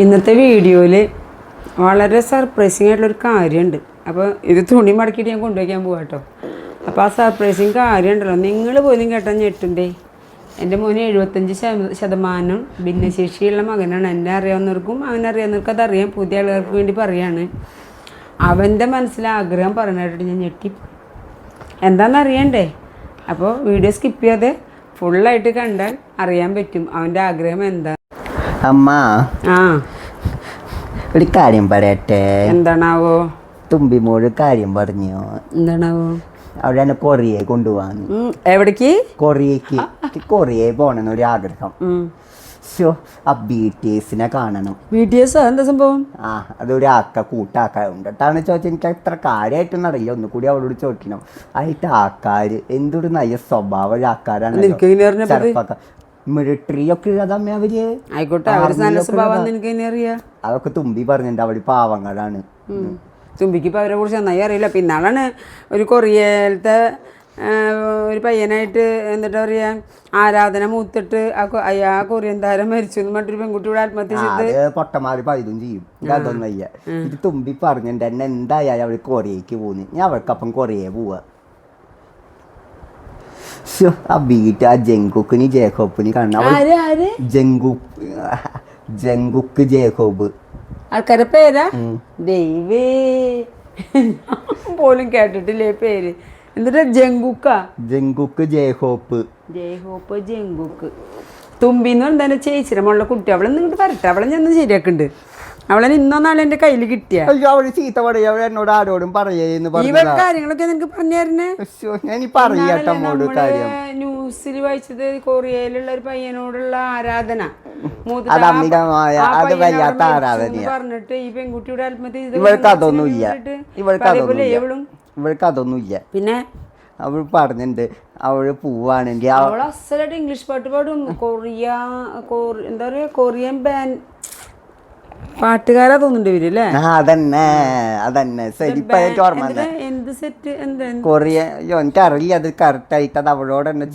ഇന്നത്തെ വീഡിയോയിൽ വളരെ സർപ്രൈസിങ് ആയിട്ടുള്ളൊരു കാര്യമുണ്ട്. അപ്പോൾ ഇത് തുണി മടക്കിയിട്ട് ഞാൻ കൊണ്ടുവയ്ക്കാൻ പോകാം കേട്ടോ. അപ്പോൾ ആ സർപ്രൈസിങ് കാര്യം ഉണ്ടല്ലോ, നിങ്ങൾ പോലും കേട്ടാൽ ഞെട്ടുണ്ടേ. എൻ്റെ മോന് 75% ഭിന്നശേഷിയുള്ള മകനാണ്. എന്നെ അറിയാവുന്നവർക്കും അവനെ അറിയാവുന്നവർക്കും അതറിയാം. പുതിയ ആളുകൾക്ക് വേണ്ടി പറയാണ്. അവൻ്റെ മനസ്സിലെ ആഗ്രഹം പറഞ്ഞിട്ട് ഞാൻ ഞെട്ടി. എന്താണെന്ന് അറിയണ്ടേ? അപ്പോൾ വീഡിയോ സ്കിപ്പ് ചെയ്യാതെ ഫുള്ളായിട്ട് കണ്ടാൽ അറിയാൻ പറ്റും അവൻ്റെ ആഗ്രഹം എന്താ. അമ്മ ആ, ഒരു കാര്യം പറയട്ടെ. എന്താണാവോ? തുമ്പിമോള് കാര്യം പറഞ്ഞു. എന്താണാവോ? അവിടെ എന്നെ കൊറിയയെ കൊണ്ടുപോകാന്ന്. എവിടേക്ക്? കൊറിയക്ക് കൊറിയയിൽ പോകണമെന്ന് ഒരു ആഗ്രഹം. ആ BTSനെ കാണണം. BTS എന്താ സംഭവം? അതൊരാക്ക കൂട്ടാക്കാറുണ്ടാണ് ചോദിച്ചാൽ എനിക്ക് അത്ര കാര്യമായിട്ടൊന്നും അറിയില്ല. ഒന്നുകൂടി അവളോട് ചോദിക്കണം. ആയിട്ട് ആൾക്കാര് എന്തൊരു നല്ല സ്വഭാവ ആൾക്കാരാണ്. മിലിറ്ററി ഒക്കെ ഉള്ളതമ്മ അവര്. ആയിക്കോട്ടെ, അതൊക്കെ തുമ്പി പറഞ്ഞിട്ടുണ്ട്. അവര് പാവങ്ങളാണ്. തുമ്പിക്ക് ഇപ്പം അവരെ കുറിച്ച് നന്നായി അറിയില്ല. പിന്നാളാണ് ഒരു കൊറിയയിലത്തെ ഒരു പയ്യനായിട്ട് എന്നിട്ട് പറയാ ആരാധന മൂത്തിട്ട് ആ കൊറിയൻ താരം മരിച്ചു എന്ന് പറഞ്ഞിട്ടൊരു പെൺകുട്ടിയുടെ ആത്മഹത്യ ചെയ്ത് പൊട്ടന്മാര് പൈതും ചെയ്യും. അതൊന്നും അയ്യ. ഇത് തുമ്പി പറഞ്ഞിട്ടുണ്ട് എന്നെ എന്തായാലും അവര് കൊറിയക്ക് പോകുന്നു. ഞാൻ അവർക്കപ്പം കൊറിയയെ പോവാ. ആ ജങ്കുക്കിന് ജേക്കോബിന് കാണണം. ജങ്കുക്ക് ജേക്കോബ് ആൾക്കാരെ പേരാ? ദൈവേ, പോലും കേട്ടിട്ടില്ലേ പേര്. എന്നിട്ട് ജങ്കുക്ക് ജയഹോപ്പ് ജങ്കുക്ക്. തുമ്പിന്ന് പറഞ്ഞ ചേച്ചിയുടെ മുള്ള കുട്ടി. അവളെ നിങ്ങോട്ട് വരട്ടെ, അവളെ ഞാൻ ശരിയാക്കുന്നുണ്ട്. അവളെ ഇന്നോ നാളെ എന്റെ കയ്യിൽ കിട്ടിയ ചീത്ത പറയാ. എന്നോട് ആരോടും പറയേന്ന് കാര്യങ്ങളൊക്കെ നിനക്ക് പറഞ്ഞേ. ന്യൂസിൽ വായിച്ചത് കൊറിയയിലുള്ള ഒരു പയ്യനോടുള്ള ആരാധന പറഞ്ഞിട്ട് ഈ പെൺകുട്ടിയുടെ ആത്മഹത്യ. ഇവൾക്ക് അതൊന്നുമില്ല. പിന്നെ അവൾ പറഞ്ഞിട്ടുണ്ട് അവള് പോവാണെങ്കിൽ അവൾ അസലായിട്ട് ഇംഗ്ലീഷ് പാട്ട് പാടും. എന്താ പറയാ, കൊറിയൻ ബാൻഡ് പാട്ടുകാരാ തോന്നുന്നുണ്ട് ഇവര് അല്ലേ? അതന്നെ എന്ത് സെറ്റ് കൊറിയ എനിക്കറിയില്ല. അത് കറക്റ്റ് ആയിട്ട് അത് അവളോട് തന്നെ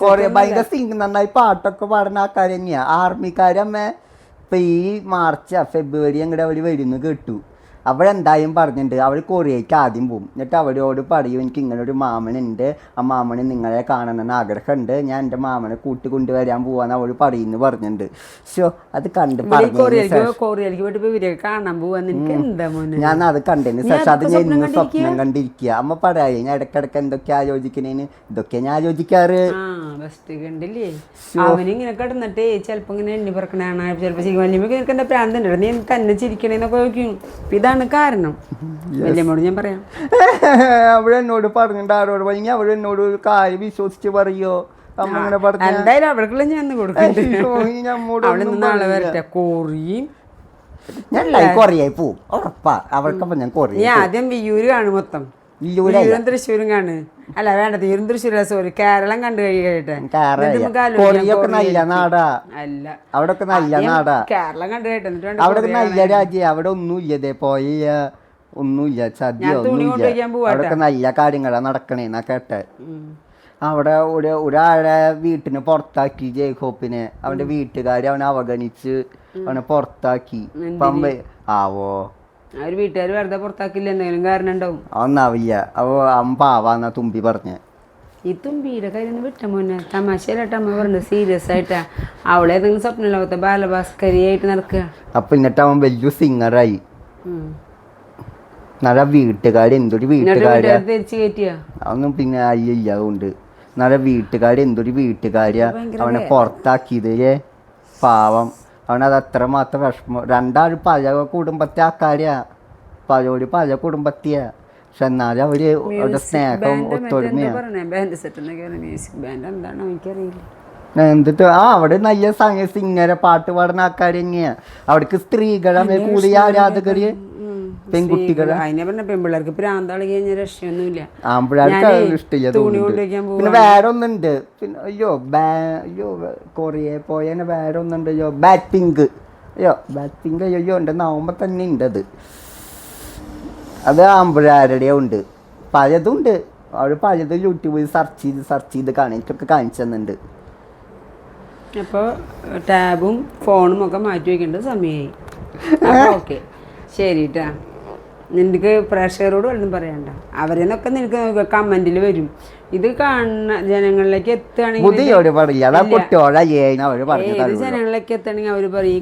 കൊറിയ ഭയങ്കര സിംഗ് നന്നായി പാട്ടൊക്കെ പാടുന്ന ആൾക്കാർ തന്നെയാ. ആർമിക്കാരമ്മ ഇപ്പൊ ഈ ഫെബ്രുവരി അങ്ങോട്ട് അവര് വരുന്നു കേട്ടു. അവളെന്തായാലും പറഞ്ഞിട്ടുണ്ട് അവൾ കൊറിയയ്ക്ക് ആദ്യം പോകും. എന്നിട്ട് അവരോട് പറയും എനിക്ക് ഇങ്ങനെ ഒരു മാമനുണ്ട്, ആ മാമന് നിങ്ങളെ കാണണമെന്ന് ആഗ്രഹമുണ്ട്, ഞാൻ എൻ്റെ മാമനെ കൊണ്ടുവരാൻ പോവാന്ന് അവൾ പറയുന്നു പറഞ്ഞിട്ടുണ്ട്. അത് കണ്ട് ഞാൻ അത് കണ്ടതിന് ശേഷം അത് ഞാൻ ഇന്ന് സ്വപ്നം കണ്ടിരിക്കുക. അമ്മ പറയാ ഞാൻ ഇടക്കിടക്ക് എന്തൊക്കെ ആലോചിക്കണേന് ഇതൊക്കെ ഞാൻ ആലോചിക്കാറ്. അവനിങ്ങനെ കിടന്നിട്ടേ ചിലപ്പോ ഇങ്ങനെ എണ്ണി പറക്കണാണ്, ചിലപ്പോ പ്രാന്തുണ്ട് നീ തന്നെ ചിരിക്കണേന്നൊക്കെ ചോദിക്കും. ഇതാണ് കാരണം. വല്യമ്മോട് ഞാൻ പറയാം. അവിടെ എന്നോട് പറഞ്ഞിട്ട് ആരോട് പറഞ്ഞ അവൾ എന്നോട് ഒരു കാര്യം വിശ്വസിച്ച് പറയോ? എന്തായാലും അവൾക്കുള്ള ഞാൻ നാളെ വരട്ടെ. കൊറിയായി പോവും ഉറപ്പാ. അവൾക്കപ്പം ഞാൻ കൊറിയ ആദ്യം വിയൂര് കാണും മൊത്തം. തൃശ്ശൂരും കാണ്. അല്ല വേണ്ട, തീരും തൃശ്ശൂര സോറി കേരളം കണ്ടു കഴിയട്ടെ. കൊറിയൊക്കെ നല്ല നാടാ. അല്ല അവിടൊക്കെ നല്ല നാടാ. കേരളം കണ്ടു കഴിയട്ടെ. അവിടെ നല്ല രാജ്യം. അവിടെ ഒന്നുമില്ല പോയ ഒന്നുമില്ല സദ്യ ഒന്നുമില്ല. അവിടൊക്കെ നല്ല കാര്യങ്ങളാ നടക്കണേന്നാ കേട്ടെ. അവിടെ ഒരാളെ വീട്ടിന് പുറത്താക്കി ജേക്കോബിനെ. അവന്റെ വീട്ടുകാര് അവനെ അവഗണിച്ച് അവനെ പുറത്താക്കി. ആവോ അവര് വീട്ടുകാർ വെറുതെ പുറത്താക്കില്ല, എന്തെങ്കിലും കാരണം ഉണ്ടാവും. ഒന്നാവില്ല. അവൻ പാവാന്നാ തുമ്പി പറഞ്ഞ. ഈ തുമ്പിയുടെ കാര്യം വിട്ട മോനെ തമാശയിലായിട്ട് അമ്മ പറഞ്ഞത് സീരിയസ് ആയിട്ടാ. അവളെ ഏതെങ്കിലും സ്വപ്ന ലോകത്തെ ബാലഭാസ്കരിയായിട്ട് നടക്കുക. അപ്പൊ എന്നിട്ട് അവൻ വലിയ സിംഗറായി. നല്ല വീട്ടുകാര് എന്തൊരു വീട്ടുകാരാ. തിരിച്ചു കയറ്റിയ അതൊന്നും പിന്നെ അയ്യ അതുകൊണ്ട് നല്ല വീട്ടുകാര് എന്തൊരു വീട്ടുകാരാ അവനെ പുറത്താക്കിയത്. പാവം അവനത് അത്ര മാത്രം വിഷമം. രണ്ടാളും പല കുടുംബത്തെ ആൾക്കാരാ, പല കുടുംബത്തെയാ. പക്ഷെ എന്നാലും അവര് അവരുടെ സ്നേഹം ഒത്തൊരുമയാ. എന്നിട്ട് അവിടെ നല്ല സിംഗരെ പാട്ട് പാടുന്ന ആൾക്കാർ തന്നെയാ. അവിടേക്ക് സ്ത്രീകളെ കൂടുതൽ ആരാധകര് പെൺകുട്ടികളെ. പെൺപിള്ളേർക്ക് പ്രാന്താളി കഴിഞ്ഞ രക്ഷയൊന്നുമില്ല. ആമ്പിള്ളേർക്ക് ഇഷ്ടമില്ല. പിന്നെ വേറെ ഒന്നുണ്ട്. പിന്നെ അയ്യോ കൊറിയ പോയ വേറെ ഒന്നുണ്ട്. ബാറ്റ് പിങ്ക് എൻ്റെ നവംബർ തന്നെ ഉണ്ട്. അത് ആമ്പിള്ളേരുടെ ഉണ്ട്. പലതും ഉണ്ട്. അവർ പലതും യൂട്യൂബിൽ സെർച്ച് ചെയ്ത് കാണാൻ എനിക്കൊക്കെ കാണിച്ചു തന്നുണ്ട്. അപ്പോൾ ടാബും ഫോണും ഒക്കെ മാറ്റി വയ്ക്കേണ്ട സമയമായി. അപ്പോൾ ഓക്കെ ശരി കേട്ടാ. നിനക്ക് പ്രേക്ഷകരോട് വല്ലതും പറയണ്ട. അവരെന്നൊക്കെ നിനക്ക് കമൻറ്റിൽ വരും. ഇത് കാണുന്ന ജനങ്ങളിലേക്ക് എത്തുകയാണെങ്കിൽ ജനങ്ങളിലേക്ക് എത്തുകയാണെങ്കിൽ അവർ പറയും ഈ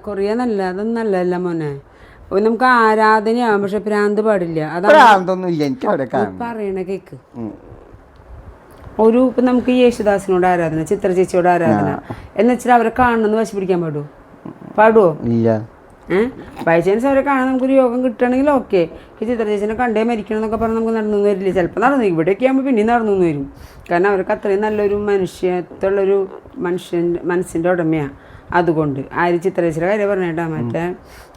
കൊറിയ നല്ല അതൊന്നും നല്ലതല്ല മോനെ. നമുക്ക് ആരാധനയാവും, പക്ഷെ ഭ്രാന്ത് പാടില്ല. അതാണ് പറയണ കേക്ക്. ഇപ്പം നമുക്ക് യേശുദാസിനോട് ആരാധന, ചിത്ര ചേച്ചിയോട് ആരാധന എന്ന് വെച്ചാൽ അവരെ കാണണമെന്ന് വശി പിടിക്കാൻ പാടുമോ? ഇല്ല. ബൈ ചാൻസ് അവരെ കാണാൻ നമുക്കൊരു യോഗം കിട്ടുകയാണെങ്കിൽ ഓക്കെ. ഈ ചിത്ര ചേച്ചിനെ കണ്ടേ മരിക്കണം എന്നൊക്കെ പറഞ്ഞാൽ നമുക്ക് നടന്നു വരില്ല. ചിലപ്പോൾ നടന്നു, ഇവിടെയൊക്കെ ആകുമ്പോൾ പിന്നെയും നടന്നു വരും. കാരണം അവർക്ക് അത്രയും നല്ലൊരു മനുഷ്യത്തുള്ളൊരു മനസ്സിൻ്റെ ഉടമയാണ്. അതുകൊണ്ട് ചിത്ര ചേച്ചിയുടെ കാര്യം പറഞ്ഞേട്ടാ, മറ്റേ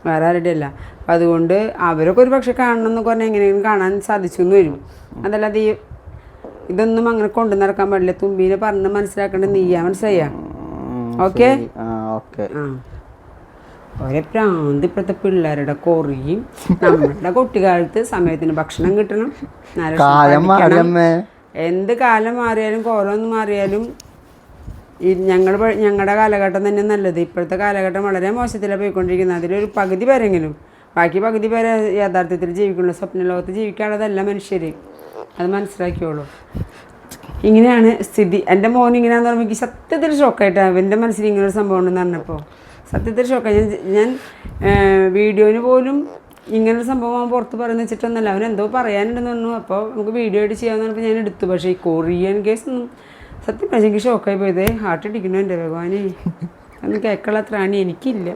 വേറെ ആരുടെ അല്ല. അപ്പം അതുകൊണ്ട് അവരൊക്കെ ഒരു പക്ഷെ കാണണം എന്നൊക്കെ പറഞ്ഞാൽ എങ്ങനെയെങ്കിലും കാണാൻ സാധിച്ചു എന്ന് വരും. അതല്ലാതെ ഇതൊന്നും അങ്ങനെ കൊണ്ടു നടക്കാൻ പാടില്ല. തുമ്പീനെ പറഞ്ഞ് മനസ്സിലാക്കേണ്ടത് നീയാ, മനസ്സിലായ? ഓക്കെ. ഒരേ പ്രാന്ത് ഇപ്പോഴത്തെ പിള്ളേരുടെ കൊറിയും. നമ്മളുടെ കുട്ടിക്കാലത്ത് സമയത്തിന് ഭക്ഷണം കിട്ടണം. എന്ത് കാലം മാറിയാലും കോലമൊന്നും മാറിയാലും ഞങ്ങളുടെ കാലഘട്ടം തന്നെ നല്ലത്. ഇപ്പോഴത്തെ കാലഘട്ടം വളരെ മോശത്തിലാണ് പോയിക്കൊണ്ടിരിക്കുന്നത്. അതിലൊരു പകുതി പേരെങ്കിലും, ബാക്കി പകുതി പേരെ യഥാർത്ഥത്തിൽ ജീവിക്കുള്ളൂ. സ്വപ്ന ലോകത്ത് ജീവിക്കാനുള്ളതല്ല മനുഷ്യർ. അത് മനസ്സിലാക്കിയോളൂ. ഇങ്ങനെയാണ് സ്ഥിതി. എൻ്റെ മോൻ ഇങ്ങനെയാണെന്ന് പറയുമ്പോൾ എനിക്ക് സത്യത്തിൽ ഷോക്കായിട്ടാണ്. എൻ്റെ മനസ്സിൽ ഇങ്ങനൊരു സംഭവം ഉണ്ടെന്ന് പറഞ്ഞപ്പോൾ സത്യത്തിൽ ഷോക്കായി. ഞാൻ വീഡിയോന് പോലും ഇങ്ങനൊരു സംഭവം പുറത്ത് പറയുന്ന വെച്ചിട്ടൊന്നുമല്ല. അവൻ എന്തോ പറയാനുണ്ടെന്ന് പറഞ്ഞു. അപ്പോൾ നമുക്ക് വീഡിയോ ആയിട്ട് ചെയ്യാമെന്ന് പറഞ്ഞപ്പോൾ ഞാൻ എടുത്തു. പക്ഷേ ഈ കൊറിയൻ കേസൊന്നും സത്യം പറഞ്ഞാൽ എനിക്ക് ഷോക്കായി പോയത്. ഹാർട്ട് ഇടിക്കണോ എൻ്റെ ഭഗവാനെ. അതൊന്നും കേൾക്കാനുള്ള ത്രാണി എനിക്കില്ല.